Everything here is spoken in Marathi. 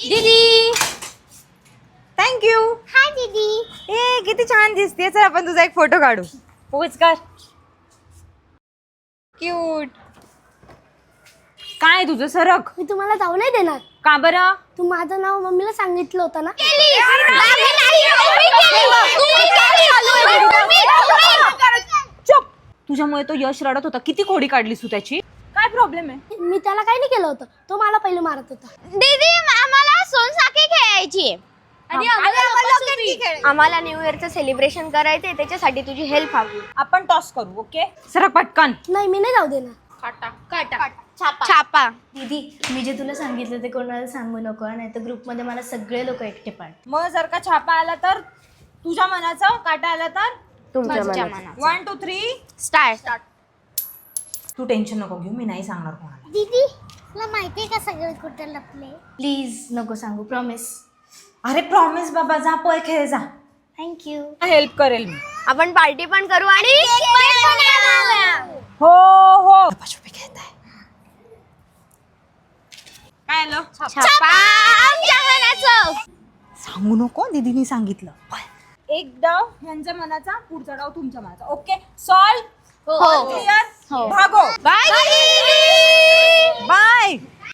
दीदी थँक्यू. हाय दीदी. ए किती छान दिसते. चल आपण तुझा एक फोटो काढू. पोच कर. क्यूट. काय तुझं सरक? मी तुम्हाला जाऊ नाही देणार. का बरं? तू माझं नाव मम्मीला सांगितलं होतं ना. चुप. तुझ्यामुळे तो यश रडत होता. किती खोडी काढलीस तू त्याची? काय प्रॉब्लेम आहे? मी त्याला काही नाही केलं होतं. तो मला पहिले मारत होता. दीदी आम्हाला सोनसाखळी खेळायची आम्हाला न्यू इयरचं सेलिब्रेशन करायचंय, त्याच्यासाठी तुझी हेल्प हवी. आपण टॉस करू. ओके सरक पटकन. नाही मी नाही जाऊ देणार. छापा. दीदी मी जे तुला सांगितलं ते कोणाला सांगू नको, नाही तर ग्रुपमध्ये मला सगळे लोक एकटे पाड. मग जर का छापा आला तर तुझ्या मनाचा, काटा आला तर तुमच्या माझ्या मनात. मनात. 1 2 3 स्टार्ट. तू टेन्शन नको घेऊ. मी नाही सांगणार कोणाला. दीदी तुला माहितीये का सगळे कुठे लपले? प्लीज नको सांगू, प्रॉमिस. अरे प्रॉमिस बाबा. जा पोय खेळ जा. थँक्यू. हेल्प करेल मी. आपण पार्टी पण करू आणि हो हो. काय आलं? छापा आमच्या मनाचं. सांगू नको. दीदीने सांगितलं. एक डाव ह्यांच्या मनाचा, पुढचा डाव तुमच्या मनाचा. Okay solve. हो. क्लिअर. हो. भागो. बाय. बाय.